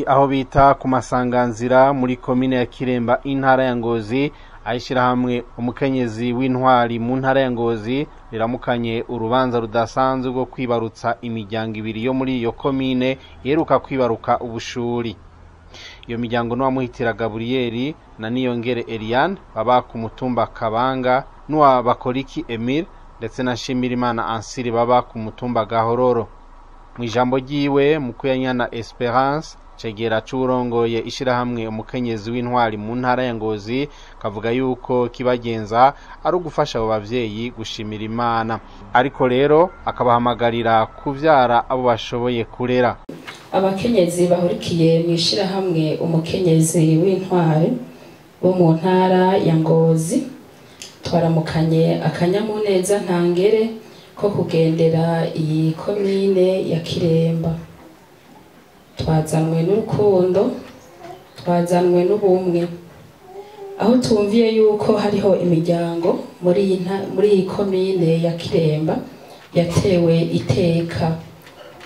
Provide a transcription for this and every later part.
aho bita ku Masanganzira muri komine ya Kiremba intara ya Ngozi, ayishira hamwe umukenyezi w'intwari mu ntara ya Ngozi riramukanye urubanza rudasanzwe rwo kwibarutsa imiryango ibiri yo muri iyo komine yeruka kwibaruka ubushuri. Iyo miryango no wamuhitira Gabriel na Niyongere Eliane baba ku mutumba Kabanga, n'uwa Bakoriki Emile ndetse na Shimirimana Ansiri baba ku mutumba Gahororo. Mu ijambo ryiwe Mukuyanyana Esperance cegera curongoye ishirahamwe umukenyezi w'intwari mu ntara ya Ngozi kavuga yuko kibagenza ari ugufasha abo bavyeyi gushimira Imana, ariko rero akabahamagarira kuvyara abo bashoboye kurera. Abakenyezi bahurikiye mu ishirahamwe umukenyezi w'intwari bo mu ntara ya Ngozi twaramukanye akanyamuneza ntangere ko kugendera iyi komine ya Kiremba. Twazanwe n'urukundo, twazanwe n'ubumwe, aho tumviye yuko hariho imiryango muri iyi komine ya Kiremba yatewe iteka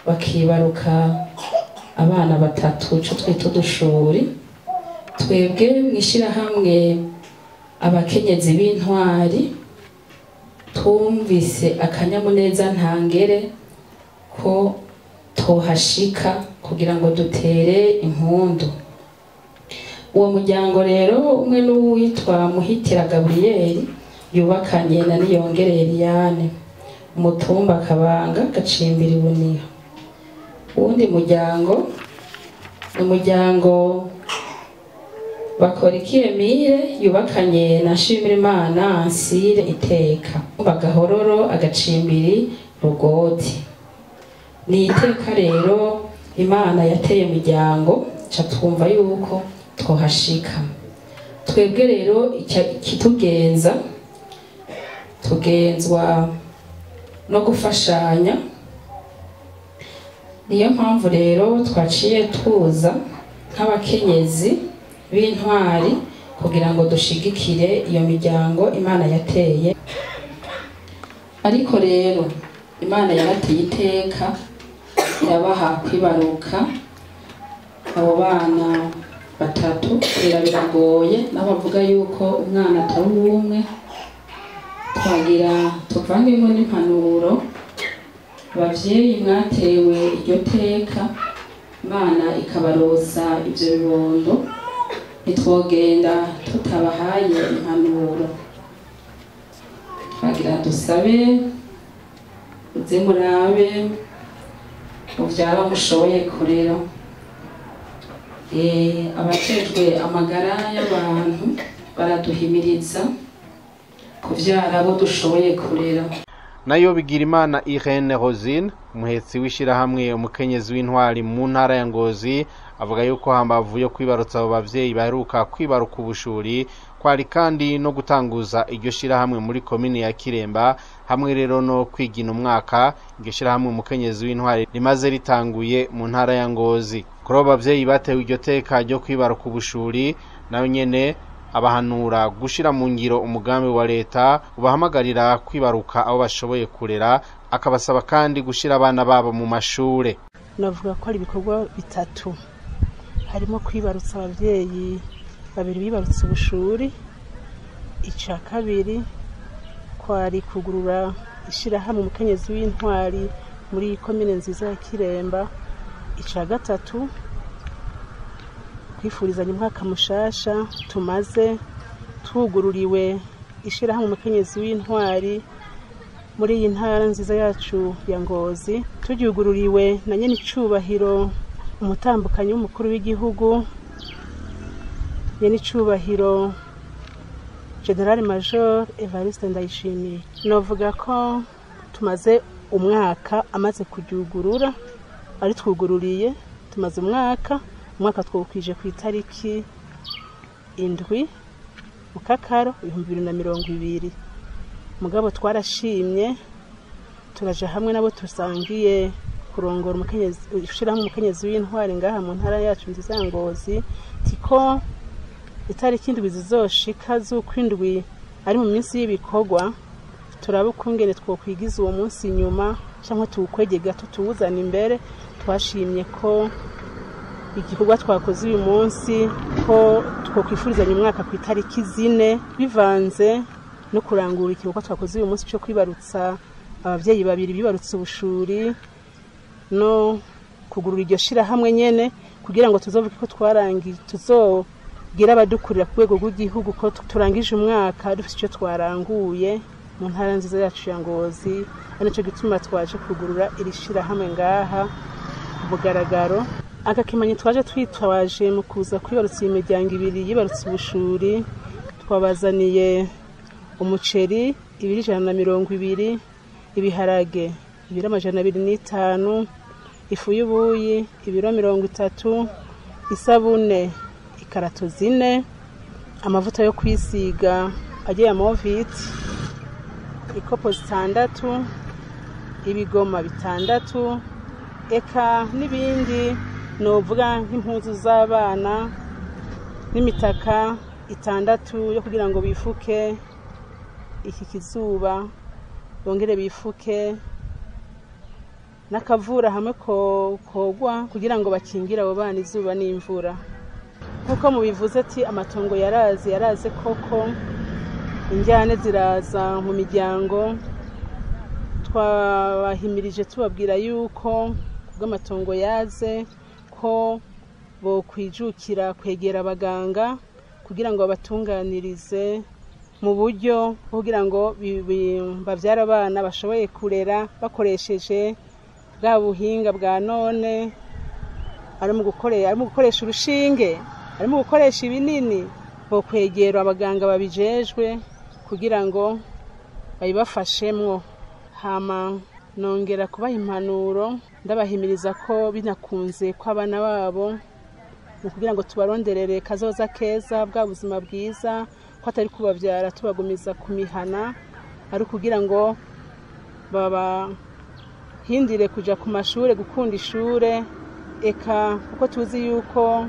bakibaruka abana batatu cyo twita udushuri. Twebwe mwishirahamwe abakenyezi b'intwari twumvise akanyamuneza ntangere ko tohashika kugira ngo dutere impundu. Uwo muryango rero umwe n'uwitwa Muhitira Gabriel yubakanye na Niyongere Eliane umutumba Kabanga gacimbira Ibuniha. Uwundi muryango umuryango Bakoriki Emile yubakanye na Shimirimana Ansire iteka Gahororo agacimbiri Rugoti. Ni iteka rero Imana yateye imiryango ca twumva yuko twohashika. Twebwe rero ikitugenza tugenzwa no gufashanya, niyo mpamvu rero twaciye tuza nk'abakenyezi b'intwari kugira ngo dushigikire iyo miryango Imana yateye. Ariko rero Imana yarateye iteka irabaha kwibaruka abo bana batatu. Biragoye n'abavuga yuko umwana atari umwe, twagira tuvangemo n'impanuro. Abavyeyi mwatewe iryo teka, Imana ikabarosa ivyo bibondo, nitwogenda tutabahaye impanuro. Twagira dusabe uze murabe muvyara mushoboye kurera. Abajejwe amagara y'abantu baraduhimiriza kuvyara abo dushoboye kurera. Nayo Bigirimana Irene Rosine umuhetsi w'ishirahamwe umukenyezi w'intwari mu ntara ya Ngozi avuga yuko hambavu yo kwibarutsa abo bavyeyi baheruka kwibaruka ubushuri kwari kandi no gutanguza iryo shirahamwe muri komine ya Kiremba, hamwe rero no kwigina umwaka iryo shirahamwe umukenyezi w'intwari rimaze ritanguye mu ntara ya Ngozi. Kuri abo bavyeyi batewe iryo teka ryo kwibaruka ubushuri, nayo nyene abahanura gushira mu ngiro umugambi wa leta ubahamagarira kwibaruka abo bashoboye kurera, akabasaba kandi gushira abana babo mu mashure. Navuga ko ari ibikorwa bitatu, harimo kwibarutsa abavyeyi babiri bibarutse ubushuri, ica kabiri kwari kugurura ishirahamwe umukenyezi w'intwari muri komine nziza ya Kiremba, ica gatatu kwifurizanya umwaka mushasha tumaze twugururiwe ishirahamwe umukenyezi w'intwari muri iyi ntara nziza yacu ya Ngozi, turyugururiwe na nyene icubahiro umutambukanyi w'umukuru w'igihugu, nyene icubahiro General Major Evariste Ndayishimiye. Novuga ko tumaze umwaka amaze kuryugurura, ari twugururiye tumaze umwaka twukwije ku itariki 7 Mukakaro 2020. Mugabo twarashimye turaje hamwe nabo tusangiye kurongora umukenyezi ushirahamwe umukenyezi w'intwari ngaha mu ntara yacu nziza ya Ngozi, tiko itariki 7 zizoshika z'ukwindwi ari mu minsi y'ibikorwa, turabukungene twokwigiza uwo munsi nyuma cyangwa tukwege gato tuwuzana imbere. Twashimye ko igikorwa twakoze uyu munsi ko twokwifurizanya umwaka ku itariki 4 bivanze no kurangura igikorwa twakoze uyu munsi cyo kwibarutsa abavyeyi babiri bibarutse ubushuri no kugurura iryo shira hamwe nyene kugira ngo tuzovuge ko twarangiye tuzogira abadukurira ku rwego rw'igihugu ko turangije umwaka dufite icyo twaranguye mu ntara nziza yacu ya Ngozi. Nicyo gituma twaje kugurura iri shira hamwe ngaha bugaragaro. Akakimanyi twaje twitwaje mu kuza kwibarutsa imiryango ibiri yibarutse ubushuri. Twabazaniye umuceri 220, ibiharage 225, ifu y'ubuyi 30, isabune ikarato 4, amavuta yo kwisiga agiye amovite ikopo 6, ibigoma 6, eka n'ibindi novuga nk'impuzu z'abana n'imitaka 6 yo kugira ngo bifuke iki kizuba bongere bifuke n'akavura hamwe kogwa kugira ngo bakingira abo bana izuba n'imvura. Nkuko mubivuze ati amatongo yaraze koko injyane ziraza mu miryango. Twabahimirije tubabwira yuko bw'amatongo yaze ko bo kwijukira kwegera abaganga kugira ngo babatunganirize mu buryo kugira ngo bavyara abana bashoboye kurera bakoresheje bwa buhinga bwa none, ari mu gukoresha urushinge, ari mu gukoresha ibinini. Bo kwegera abaganga babijejwe kugira ngo bayibafashemwo. Hama nongera kubaha impanuro ndabahimiriza ko binakunze ko abana babo mu kugira ngo tubaronderere kazoza keza bwa buzima bwiza, ko atari kubavyara tubagumiza ku mihana, ari kugira ngo baba hindire kuja ku mashure, gukunda ishure, eka kuko tuzi yuko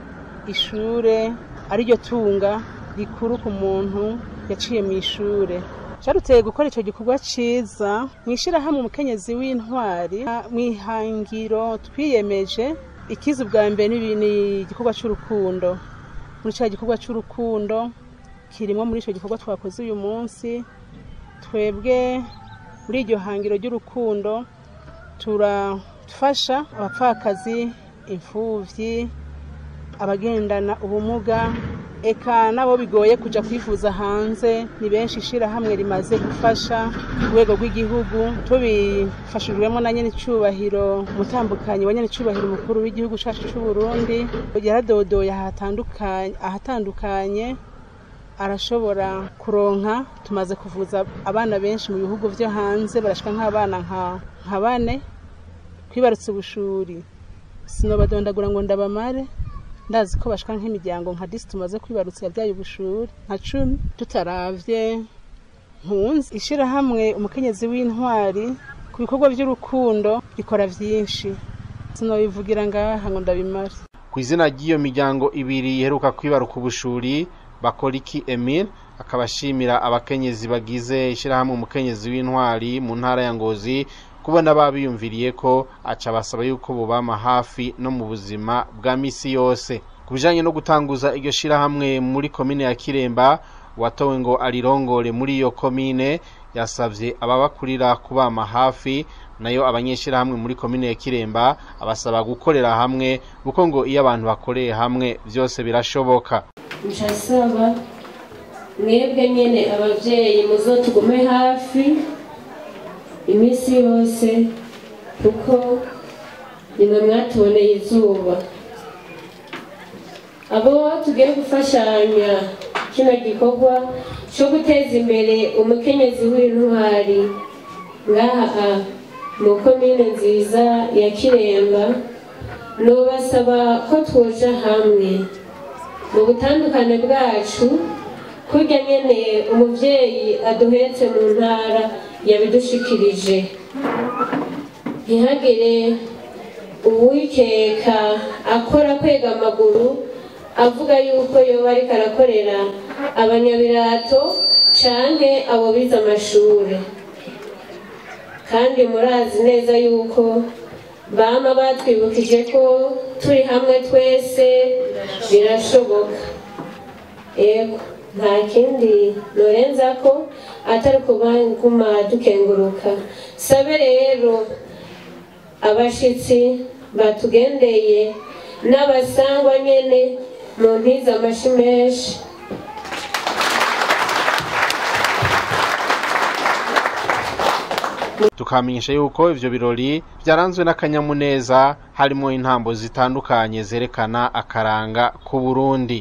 ishure ari ryo tunga rikuru ku muntu yaciye mu ishure. Caruteye gukora ico gikorwa ciza mwishira hamwe umukenyezi w'intwari mwihangiro twiyemeje. Ikizu bwa mbere ni igikorwa cy'urukundo. Muri cya gikorwa cy'urukundo kirimo muri ico gikorwa twakoze uyu munsi, twebwe muri iryo hangiro ry'urukundo turafasha abapfakazi, imfuvyi, abagendana ubumuga, eka nabo bigoye kuja kwivuza hanze. Ni benshi ishira hamwe rimaze gufasha urwego rw'igihugu tubifashijwemo na nyene icubahiro mutambukanye wa nyene icubahiro mukuru w'igihugu cacu c'u Burundi. Yaradodoye ahatandukanye arashobora kuronka. Tumaze kuvuza abana benshi mu bihugu vyo hanze, barashika nk'abana nka 4 kwibarutsa ubushuri. Sinobadondagura ngo ndabamare, ndazi ko bashika nk'imiryango nka 10 tumaze kwibarutsa yabyaye ubushuri nka 10 tutaravye mpunzi. Ishira hamwe umukenyezi w'intwari ku bikorwa by'urukundo rikora vyinshi, sinobivugira ngaha ngo ndabimare. Ku izina ry'iyo miryango ibiri iheruka kwibaruka ubushuri, Bakoriki Emile akabashimira abakenyezi bagize ishira hamwe umukenyezi w'intwari mu ntara ya Ngozi kubona babiyumviriye ko aca basaba yuko bubama hafi no mu buzima bwa misi yose. Kubijanye no gutanguza iryo shira hamwe muri komine ya Kiremba, watowe ngo arirongore muri iyo komine yasavye ababakurira kubama hafi, nayo abanyeshira hamwe muri komine ya Kiremba abasaba gukorera hamwe kuko ngo iyo abantu bakoreye hamwe byose birashoboka. Nshasaba mwebwe nyene abavyeyi muzotugume hafi imisi yose kuko nimwe mwatuboneye izuba. Abo tugiye gufashanya kino gikorwa cyo guteza imbere umukenyezi w'intwari ngaha mu komine nziza ya Kiremba, nobasaba ko twoja hamwe mu butandukane bwacu, kurya nyene umuvyeyi aduhetse mu ntara yabidushikirije. Ntihagire uwikeka akora kwega amaguru avuga yuko yoba ariko arakorera abanyabirato canke abo bize amashure, kandi murazi neza yuko bama batwibukije ko turi hamwe twese birashoboka. Yego nta kindi norenza ko atari kubaguma dukenguruka. Sabe rero abashitsi batugendeye n'abasangwa nyene mu ntiza amashi menshi. Tukamenyesha yuko ivyo birori vyaranzwe n'akanyamuneza, harimo intambo zitandukanye zerekana akaranga ku Burundi.